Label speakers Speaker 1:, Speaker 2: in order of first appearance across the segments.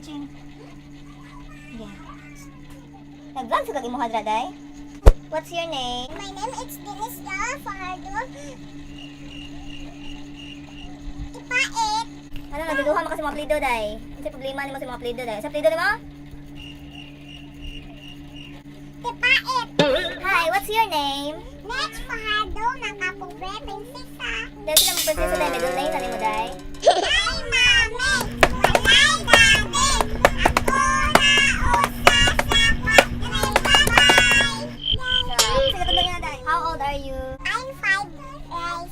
Speaker 1: Ching. Yeah. Nag-vlog sa kag-imuha dra, day? What's your name?
Speaker 2: My name is Denisha Fajardo. Ipait.
Speaker 1: Ano, nagduduha mo kasi mga plido, day? Kasi problema ni mo sa mga plido, day. Sa plido ni mo?
Speaker 2: Ipait.
Speaker 1: Hi, what's your name?
Speaker 2: Next Fajardo, nakapobre, prinsesa.
Speaker 1: Dahil sila mo prinsesa, day. Middle name, ano mo, day?
Speaker 2: Hi, mami. Walay, daddy. Ako na usa sa kwatre. Bye-bye.
Speaker 1: Sige, tanda niya, day. How old are you?
Speaker 2: I'm 5 years old.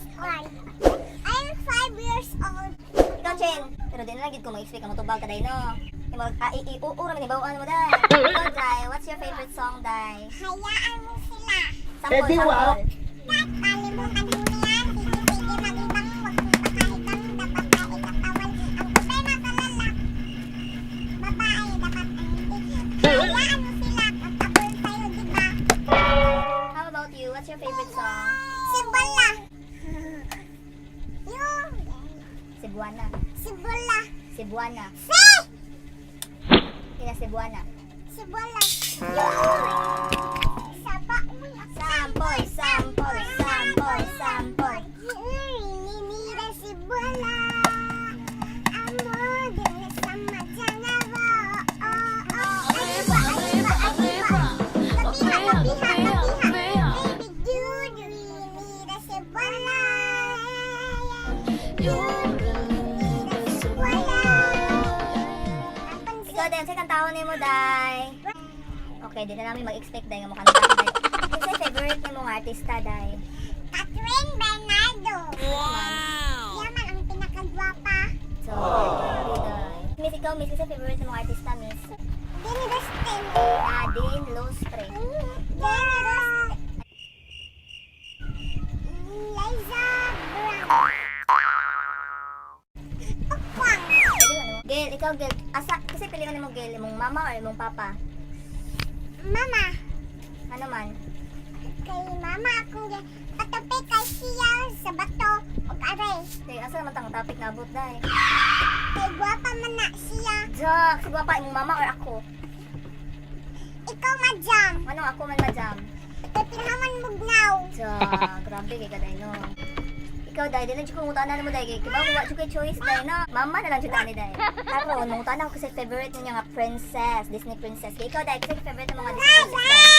Speaker 2: I'm 5 years old.
Speaker 1: Ikaw, Chen. Pero di na lang gid ko mag-explain ka mo tubag ka, day, no? Iura man ibawaan mo, day. Ikaw, day. What's your favorite song, day?
Speaker 2: Hayaan mo sila.
Speaker 1: Sample, sample.
Speaker 2: Kalimutan mo yan. Sige, magibang huwag mong pakahitan. Dapat na ikatawan. Ang problema kalala. Babae, dapat hindi. Hayaan mo sila. Magkabol tayo, diba?
Speaker 1: How about you? What's your favorite song?
Speaker 2: Sibola. Yung.
Speaker 1: Cebuana.
Speaker 2: Sibola.
Speaker 1: Cebuana.
Speaker 2: Si!
Speaker 1: Kina Cebuana.
Speaker 2: Sibola. Yung. Saba mo na.
Speaker 1: Sample, sample, sample, sample.
Speaker 2: Mira sibola. Amor de sama janaba.
Speaker 1: Ikaw din, sa kantahon ni mo, day. Okay, di na namin mag-expect, day, nga mo kanta, day. Yung sa favorite ni mong artista, day.
Speaker 2: Catherine Bernardo. Yan man ang pinakagwapa.
Speaker 1: So, day. Miss, ikaw, miss, isa favorite ni mong artista, miss.
Speaker 2: Dini Rustin.
Speaker 1: Dean Lustre.
Speaker 2: Dini Rustin. Liza Brown. Okwang.
Speaker 1: Gail, ikaw, Gail. Asa, kasi pilihan ni mo, Gail, imong mama or imong papa?
Speaker 2: Mama.
Speaker 1: Ano man?
Speaker 2: Kay mama akong patupi kay siya sa bato o aray.
Speaker 1: Kaya asa naman tang topic na abot, day.
Speaker 2: Kay gwapa man na siya.
Speaker 1: Jack, sigwa pa, imong mama or ako?
Speaker 2: Ikaw madam.
Speaker 1: Ano, ako man, madam?
Speaker 2: Kay pinahaman mugnaw.
Speaker 1: Jack, grabe kay ka, day, no? Ikaw, day, di lang siya kung utana mo, day. Kiba, kung wala siya choice, day, no? Mama na lang siya tani, day. Ako, nung utana ko kasi favorite niya nga princess, Disney princess. Kaya ikaw, day, kasi favorite ng mga Disney princess, day.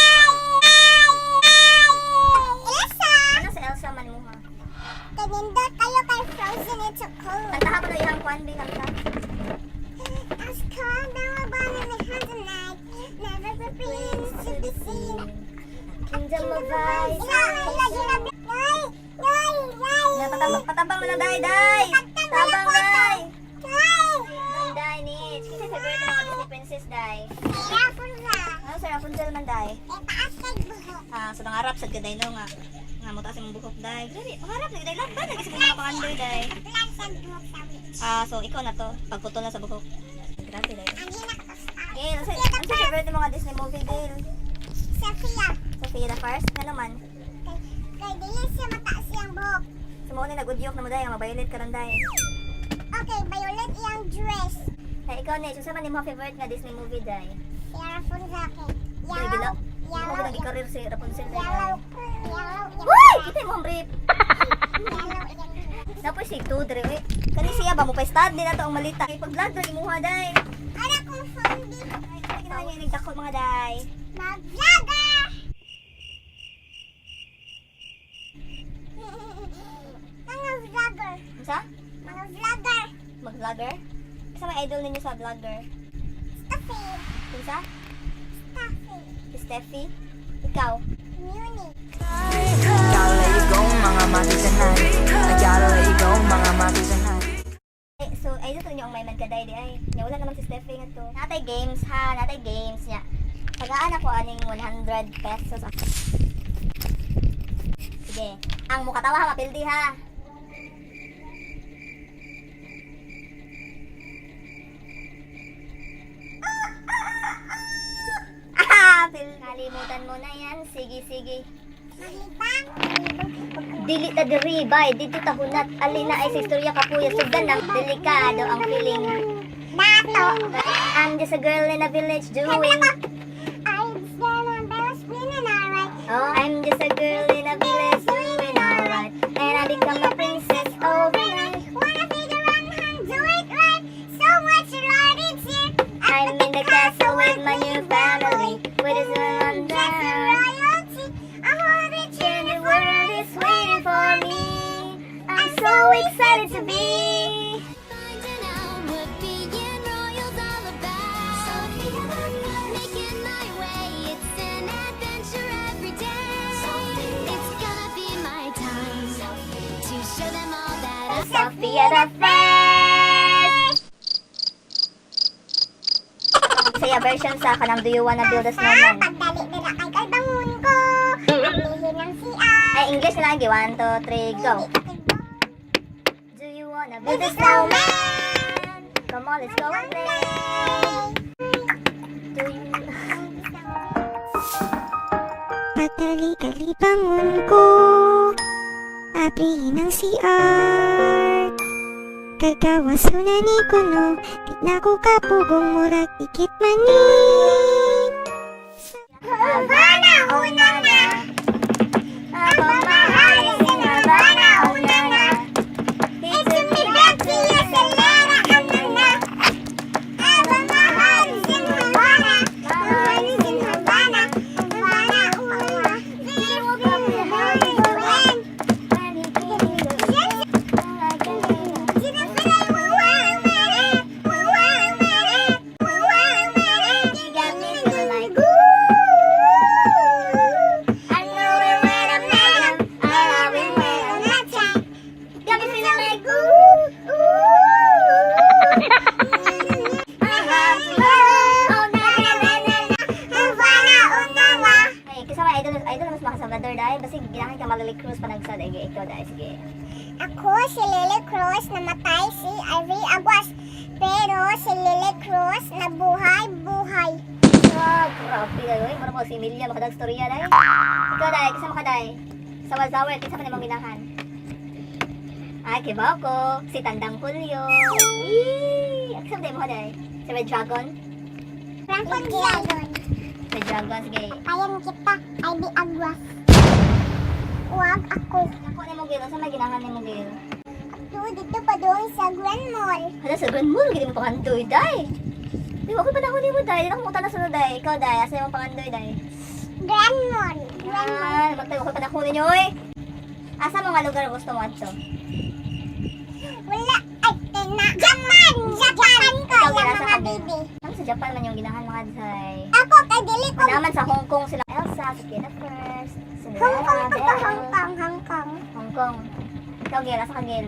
Speaker 2: Elsa.
Speaker 1: Ano sa Elsa man mo, ha?
Speaker 2: Kanindot kayo kay Frozen It's so cold.
Speaker 1: Kantaha pa na ihang kwan, day, kanta.
Speaker 2: As cold now I burn in my hand tonight. Never prepared to be seen.
Speaker 1: Kingdom of Ice. Patabang mo na, day, day. Tabang, day. Day, Nitch. Kasi favorite ng mga Disney princess, day. Ano sa Rapunzel man, day? So nangarap sad ka, day, no, nga. Nga mo taas yung buhok, day. Grabe, pangarap na, day. Laban, nagkasi mo mga pangandoy, day. So ikaw na to. Pagputol na sa buhok. Grabe, day. Gail, ano sa favorite ng mga Disney movie, Gail? Sophia the First? Ano man?
Speaker 2: Kay dili siya mataas siyang buhok.
Speaker 1: Sumuha na nag-udyok na mo, day. Mabayolet ka rin, day.
Speaker 2: Okay, violet iyang dress.
Speaker 1: Hey, ikaw, Nitch. Sa man yung mga favorite nga Disney movie, day?
Speaker 2: Si Rapunzel.
Speaker 1: Day, gila. Hindi mo
Speaker 2: Yellow.
Speaker 1: ko nag-career si Rapunzel, day.
Speaker 2: Yellow.
Speaker 1: Uy! Kita mo, Rip.
Speaker 2: Yellow.
Speaker 1: Napoy si Tudre, eh. Kani siya ba mo pa stud din nato ang malita. Pag-vlog doon imuha, day.
Speaker 2: Ara kong phone di.
Speaker 1: Ay, ginawa niya nagdakot mga day.
Speaker 2: Mag-vlogger! Mga vlogger.
Speaker 1: Ano sa?
Speaker 2: Mga vlogger.
Speaker 1: Mag-vlogger? Isa may idol ninyo sa vlogger?
Speaker 2: Stuffy.
Speaker 1: Ano sa?
Speaker 2: Stuffy.
Speaker 1: Si Steffi? Ikaw?
Speaker 2: Muni.
Speaker 3: Gotta let you go, mga mati tonight. I gotta let you go, mga mati tonight.
Speaker 1: Eh, so, idol to ninyo ang may man kaday di ay. Nya wala naman si Steffi nga to. Natay games ha, natay games niya. Tagaan ako aning 100 pesos. Sige. Ang mukatawa ha, mapildi ha. Kalimutan mo na yan. Sige, sige.
Speaker 2: Maglibang.
Speaker 1: Dili ta diri bay dito ta hunat alina ay sa istorya kapuya sugdan ng delikado ang feeling
Speaker 2: Dato.
Speaker 1: I'm just a girl in a village doing. Oh, I'm just a girl in a village doing alright. And I become a princess overnight. I'm in the castle with my new family. With his wonder. And the world is waiting for me. I'm so excited to be.
Speaker 2: Finding out what being royal's all about. Making my way, it's an adventure every day. It's gonna be my time to show them all that I'm
Speaker 1: Sophia the First! Saya version sa kanang Do You Wanna Build a Snowman?
Speaker 2: Pagdali nila kay kalbangon ko. Ablihin ng CR.
Speaker 1: Ay, English na lagi. 1, 2, 3, go! Do you wanna build a snowman? Come on, let's go and play! Do you...
Speaker 2: Patali-tali bangon ko. Ablihin ng CR. Kagawas na ni kuno. Di na ko kapugong murag ikit mani. Havana, una na.
Speaker 1: Ako mahalis in Havana, una na.
Speaker 2: It's a me Betsy, acelera, ano na. Habang mahalis in Havana. Mahalis in Havana. Havana, una. Di mo ka mahalis when. Ako si Lily Cruz, namatay si Ivy Aguas. Pero si Lily Cruz, nabuhay-buhay.
Speaker 1: Grabe kayo eh. Mura mo si Emilia, makadag storya dahil. Ikaw dahil, kasama ka dahil. Sa Walzawer, kinsa ka namang ginahan. Ay, kibaw ko. Si Tandang Julio. Eee! Kasama tayo mo ka dahil. Si Red Dragon.
Speaker 2: Frankon Dragon.
Speaker 1: Red Dragon, sige.
Speaker 2: Ayan kita, Ivy Aguas. Huwag ako.
Speaker 1: Ako ni Mugil, saan may ginahan ni Mugil?
Speaker 2: Ako dito pa doon sa Grand Mall.
Speaker 1: Hala, sa Grand Mall, hindi mo pangandoy, day. Di ba, ako panahon ni mo, day. Di na kumuta na sunod, day. Ikaw, day. Asa yung pangandoy, day.
Speaker 2: Grand Mall. Grand Mall.
Speaker 1: Ah, magtayo ko panahon ninyo, eh. Asa mga lugar gusto mo, Anso?
Speaker 2: Wala. Ay, tina. Japan! Japan ko
Speaker 1: Ikaw,
Speaker 2: yung
Speaker 1: ginasa
Speaker 2: mga
Speaker 1: ka din.
Speaker 2: baby.
Speaker 1: Ano sa Japan man yung ginahan, mga day?
Speaker 2: Ako, kay dili ko.
Speaker 1: Naman sa Hong Kong sila. Elsa, Sophia the First.
Speaker 2: Hong Kong
Speaker 1: Cinderella,
Speaker 2: to
Speaker 1: Belle.
Speaker 2: Hong Kong, Hong Kong.
Speaker 1: Hong Kong. Ikaw, Gil. Asa ka, Gil?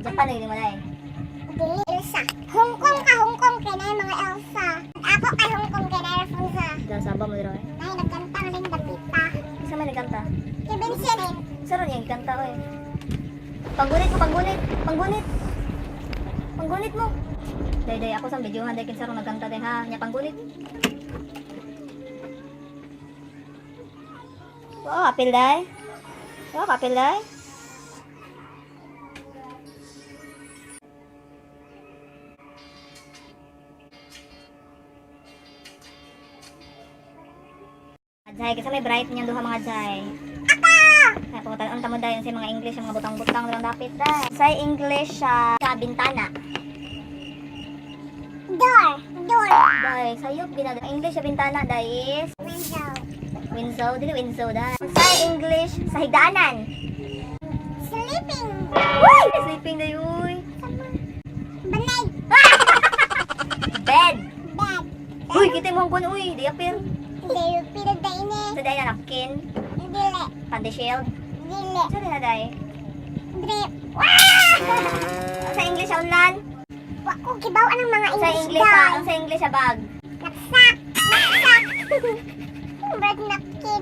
Speaker 1: Japan, hindi mo, day.
Speaker 2: Dili Elsa. Hong Kong ka Hong Kong kay na yung mga Elsa. Ako kay Hong Kong kay na Rapunza.
Speaker 1: Diyan, saba mo, dito, eh.
Speaker 2: Ay, nagkanta nga rin dapita.
Speaker 1: Isa may nagkanta.
Speaker 2: Si Vincent.
Speaker 1: Saro niya, nagkanta ko, eh. Panggunit mo, panggunit. Panggunit. Panggunit mo. Day, ako sa videohan, day, kinsaro nagkanta, day, ha? Nya, panggunit. Wow, kapil, day. Wow, kapil, day. Jai, kasi may bright niyang duha mga Jai. Kaya pumunta mo dahil sa mga English, yung mga butang-butang lang dapit dahil. Sa English, sa bintana.
Speaker 2: Door. Door.
Speaker 1: Dahil, sa yung binada. English, sa bintana dahil is
Speaker 2: Window.
Speaker 1: window. Dili window dahil. Sa English, sa higdanan.
Speaker 2: Sleeping.
Speaker 1: Uy! Sleeping na yun.
Speaker 2: Banay.
Speaker 1: Bed.
Speaker 2: Bed.
Speaker 1: Uy, kita mo ang kun. Uy, di apir.
Speaker 2: Dili pila da ini.
Speaker 1: Sa dahil na napkin.
Speaker 2: Dili.
Speaker 1: Panty shield.
Speaker 2: Dili.
Speaker 1: Sorry na dahil.
Speaker 2: Drip.
Speaker 1: Sa English, sa unlan.
Speaker 2: Wa ko kibaw ang mga
Speaker 1: Sa
Speaker 2: English
Speaker 1: English,
Speaker 2: guy.
Speaker 1: ang sa English, sa bag.
Speaker 2: Naksak. Naksak. Bird napkin.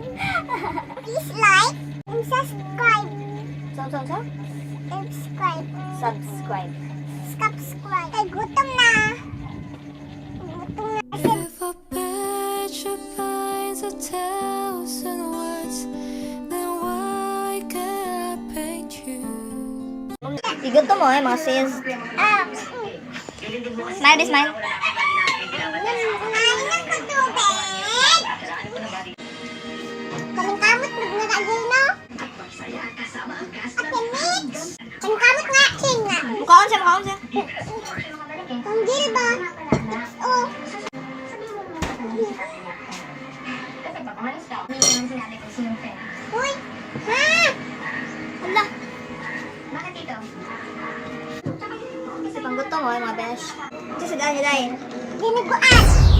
Speaker 2: Please like and subscribe.
Speaker 1: So.
Speaker 2: Subscribe.
Speaker 1: Subscribe.
Speaker 2: Subscribe. Ay, gutom na. Gutom na.
Speaker 4: If a picture finds a thousand words, then why can't I paint you?
Speaker 1: Igot to mo, mga sis.
Speaker 2: Ah.
Speaker 1: Smile, be smile.
Speaker 2: Kumain ng patubig. Kamot magnagagay no? Ate Mitch. Ang kamot nga, Chin nga.
Speaker 1: Mukhaon siya.
Speaker 2: Ang gilba. Oh. Uy. Ha?
Speaker 1: Hala. Sa panggutom mo, mga besh. Ito si Day.
Speaker 2: Dinuguan.